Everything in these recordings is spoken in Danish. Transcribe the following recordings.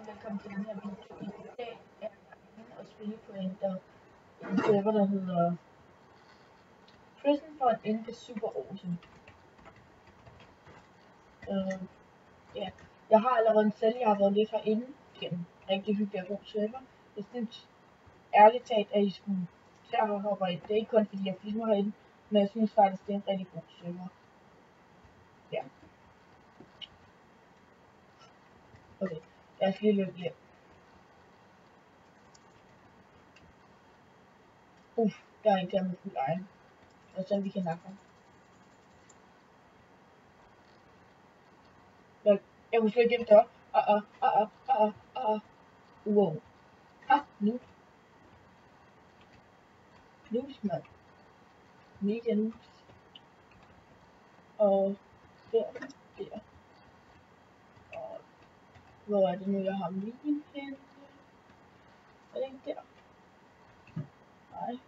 velkommen til den her video. I dag er jeg inde og spille på en server, der hedder Prison Fun inde på Super Awesome. Ja, jeg har allerede en selv, jeg har været lidt herinde. Det er en rigtig hyggelig og god server. Jeg synes ærligt talt, at I skulle tage og hoppe ind. Det er ikke kun fordi jeg filmer herinde, men jeg synes faktisk, det er en rigtig god server. Ja. Okay, lad os lige løbe hjem. Der er en der med fuld egen. Og så vi kan nakke ham. Jeg kunne slet ikke gemme dør. Wow. Nu. Noobs, mand. Mega noobs. Og der. Og hvor er det nu, jeg har min henne? Er det ikke der? Nej.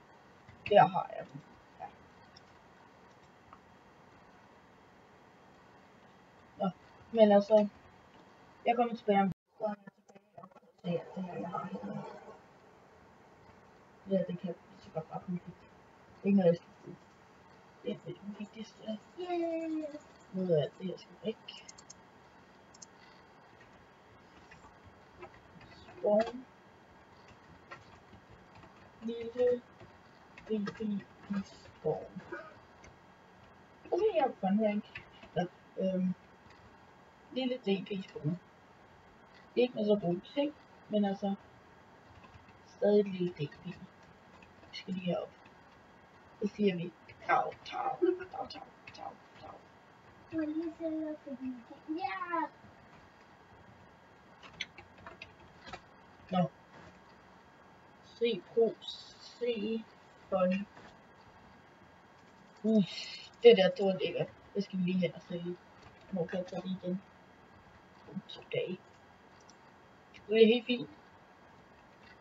Der har jeg den. Ja. Nå, men altså, jeg kommer tilbage om så er jeg tilbage og se alt det her, jeg har her. Ja, det kan jeg så godt bare komme til. Det er ikke noget, jeg skal bruge. Det er det vigtigste. Noget af alt det her skal væk. Spawn. Lille DP spawn. Okay, jeg har fun rank. Lille DP spawn. Ikke med så gode ting, men altså stadig et lille DP. Vi skal lige herop. Så siger vi tav. Nå. C Pro C fun. Det der, det var lækkert. Det skal vi lige hen og se. Hvor kan jeg tage det igen? Om 2 dage. Det er helt fint.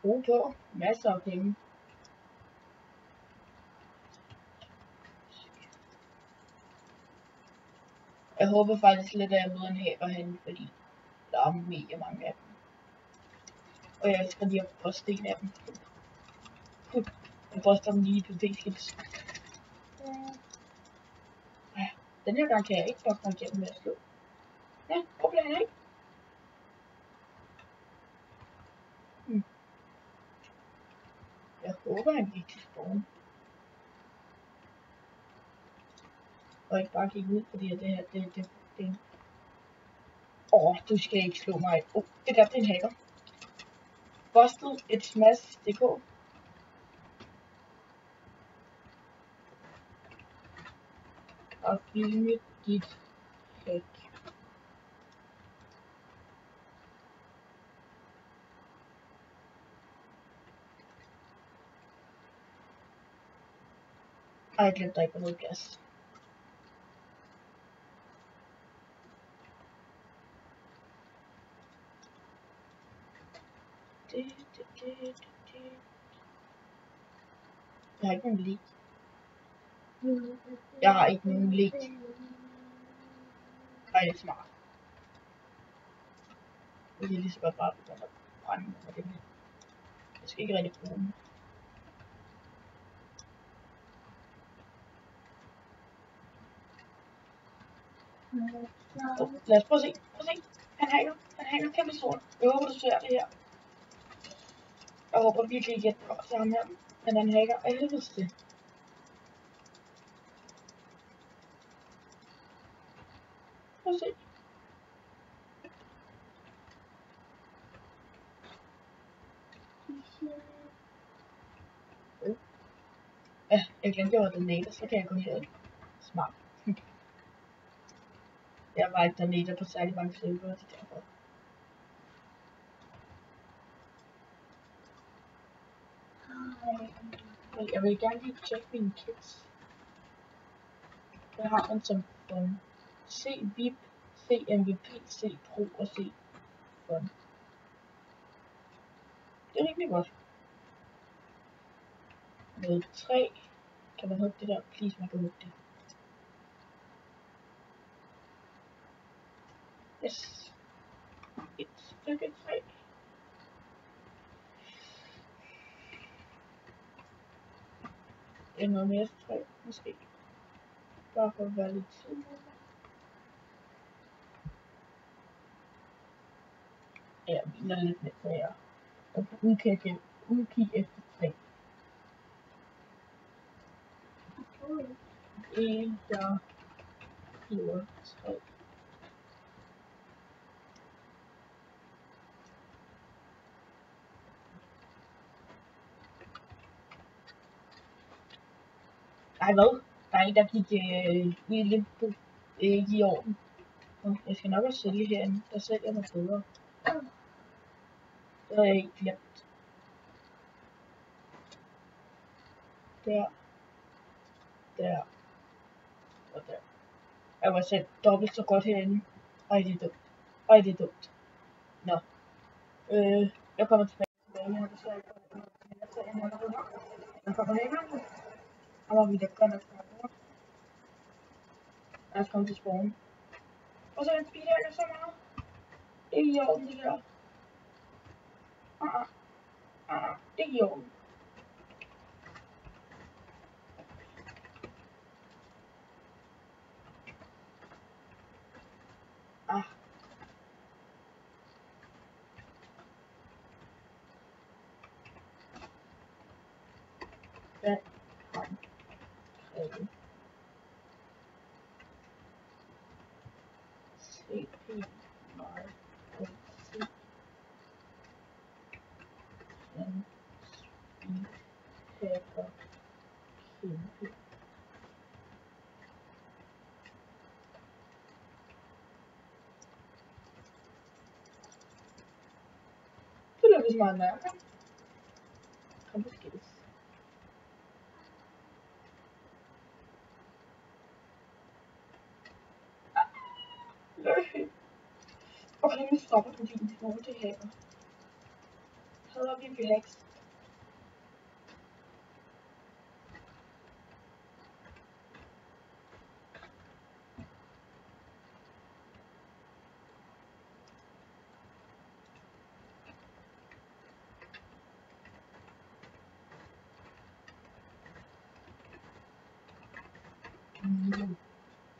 Brug på. Masser af penge. Jeg håber faktisk lidt, at jeg møder en haver herinde, fordi der er mega mange af dem. Og jeg elsker lige at poste en af dem. Jeg poster dem lige på Facebook. Ja, den her gang kan jeg ikke poste mig igennem med at slå. Ja, problem ikke. Jeg håber, han gik til spawn. Og ikke bare gik ud, fordi det her, det. Du skal ikke slå mig. Det der, det er en hacker. Busted, it's mass.dk. Og filme dit hack. Jeg glemte ikke noget gas. Jeg har ikke nogen lig. Jeg har ikke nogen lig. Ej, det er smart. Jeg kan lige så godt bare begynde at brænde med det her. Jeg skal ikke rigtig bruge dem. Lad os prøve at se. Han hacker kæmpe stort. Jeg håber, du ser det her. Jeg håber virkelig ikke, at det kommer til ham her. Men han hacker af helvede til. Prøv at se. Ja, jeg glemte, at jeg var donator, så kan jeg gå herind. Smart. Jeg var ikke donator på særlig mange server, det derfor. Jeg vil gerne lige tjekke mine kits. Jeg har den som fun. C VIP, C MVP, C Pro og C fun. Det er rigtig godt. Med 3. Kan man hugge det der? Please, man kan hugge det. Yes. Et stykke 3. sælge noget mere træ, måske. Bare for at være lidt tid. Ja, vi er lidt lidt mere. Og udkig efter træ. En, der hiver træ. Nej, hvad? Der er en, der gik ud i limbo. Ikke i orden. Jeg skal nok også sælge herinde. Der sælger noget bedre. Det har jeg ikke glemt. Der. Der. Og der. Jeg var selv dobbelt så godt herinde. Ej, det er dumt. Ej, det er dumt. Nå. Jeg kommer tilbage. Jeg har desværre ikke kommet til at tage en anden. Jeg kommer længere. Og var vi da godt nok fra. Lad os komme til spawn. Og så en speedhacker så meget. Det er i orden, det der. Det er i orden. Den håndklæde. CP meget politik. En speedhacker kæmpe. Det lykkes meget nærmere. Kom på skills. Okay, nu stopper du din kvote hacker. Så er vi relaxed.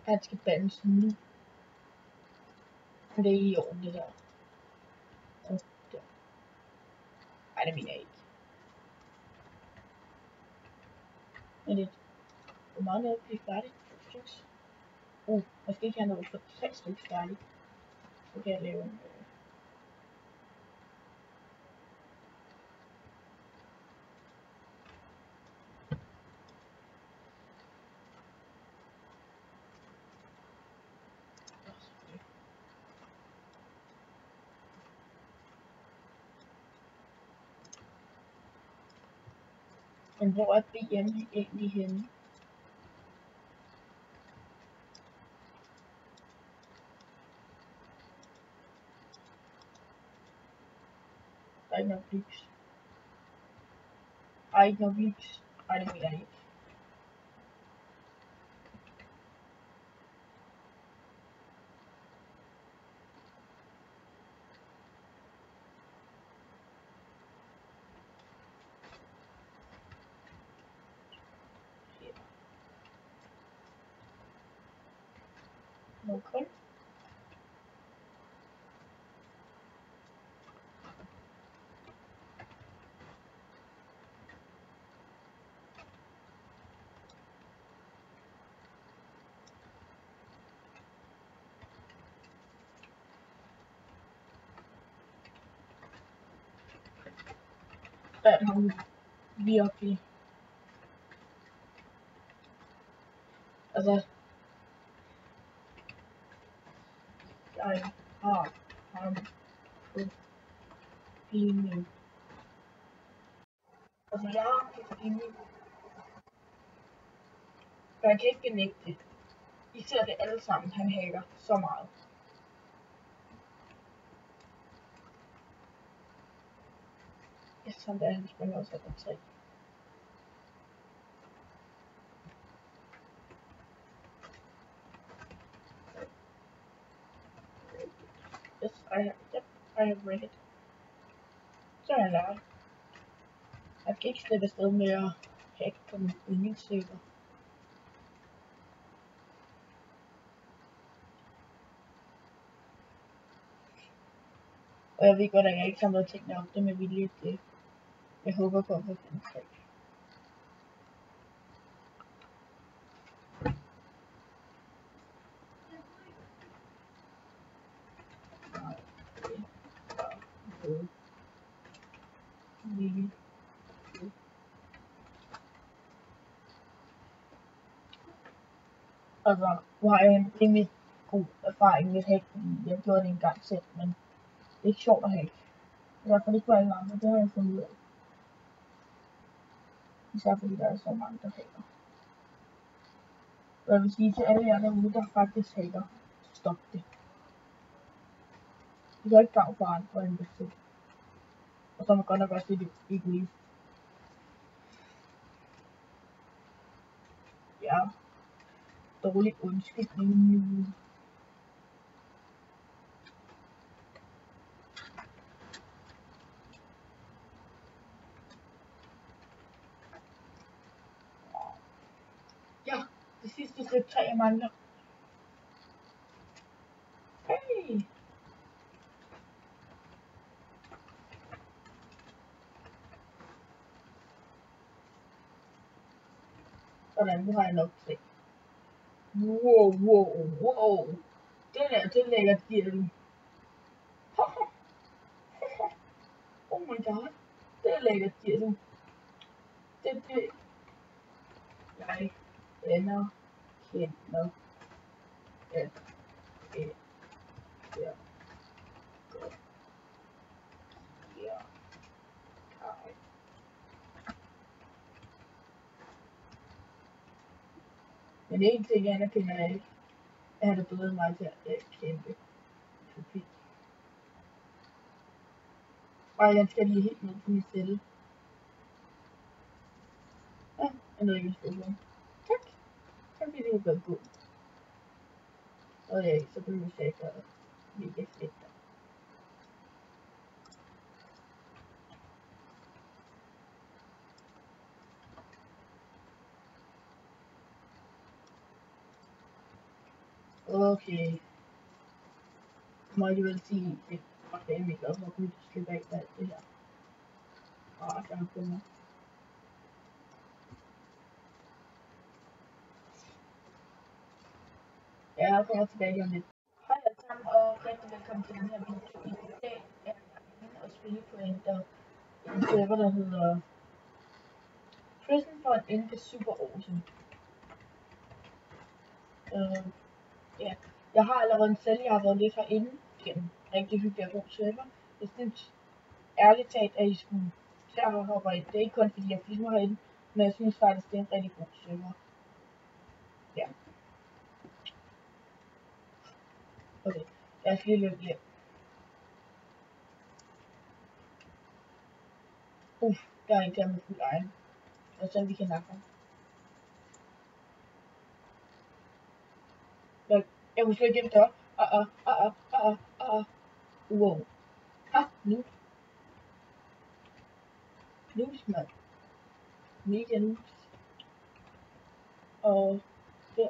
Han skal bandes nu. Det er i orden, det der. Og der. Ej, det mener jeg ikke. Men det... Hvor meget noget bliver færdigt? 2 stykker. Måske kan jeg nå for 3 stykker færdigt. Så kan jeg lave en... Men hvor er BM egentlig henne? Der er ikke noget lys. Der er ikke noget lys. Ej, det mener jeg ikke. Noget kun. Den har virkelig... Altså... Jeg har ham på filmen. Altså, jeg har ham på filmen. Og jeg kan ikke benægte det. I ser det alle sammen, han hacker så meget. Ja, sådan der, han springer også over 3. Yes, I have read it. Så er jeg lært. Jeg kan ikke slippe afsted med at hack på min yndlingsserver. Og jeg ved godt, at jeg ikke samler tingene op, det med vilje. Det jeg håber på at få den træk. Altså, nu har jeg en rimelig god erfaring med hack, fordi jeg gjorde det en gang selv, men det er ikke sjovt at hack. I hvert fald ikke på alle andre, det har jeg fundet ud af. Især fordi der er så mange, der hacker. Og jeg vil sige til alle jer derude, der faktisk hacker, stop det. Det gør ikke gavn for andre end det selv. Og så er man godt nok også lidt egoist. Ja, dårlig undskyldning. Ja, det sidste stykke 3 jeg mangler. Hey! Sådan, nu har jeg nok 3. Wow. Det lækkert giver du. Oh my god. Det er lækkert giver du. Det. Jeg kender at det er godt. Ja. Men en ting jeg anerkender af, er det bedre mig til at kæmpe. Fordi og jeg skal lige helt ned på min celle. Ja, jeg nåede ikke at skrive den. Tak. Tak fordi du var god. Og ja, så blev jeg ikke mega fedt. Okay. Må jeg alligevel sige, det var rimelig glad for at kunne slippe af med alt det her. Og jeg har fundet. Ja, jeg kommer tilbage om lidt. Hej alle sammen, og rigtig velkommen til den her video. I dag er jeg inde og spille på en server, der hedder Prison for an End is Super Awesome. Ja, jeg har allerede en celle, jeg har været lidt herinde. Det er en rigtig hyggelig og god server. Jeg synes ærligt talt, at I skulle tage og hoppe ind. Det er ikke kun fordi jeg filmer herinde, men jeg synes faktisk, det er en rigtig god server. Ja. Okay, jeg skal lige løbe hjem. Der er en der med fuld egen. Og så vi kan nakke ham. Jeg kunne slet ikke gemme dør. Wow. Ha, noobs. Noobs, mand. Mega noobs. Og der.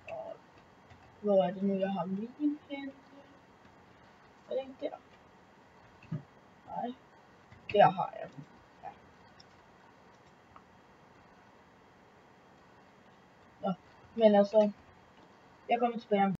Og hvor er det nu, jeg har min henne? Er det ikke der? Nej. Der har jeg den. Ja. Nå, men altså, jeg kommer tilbage om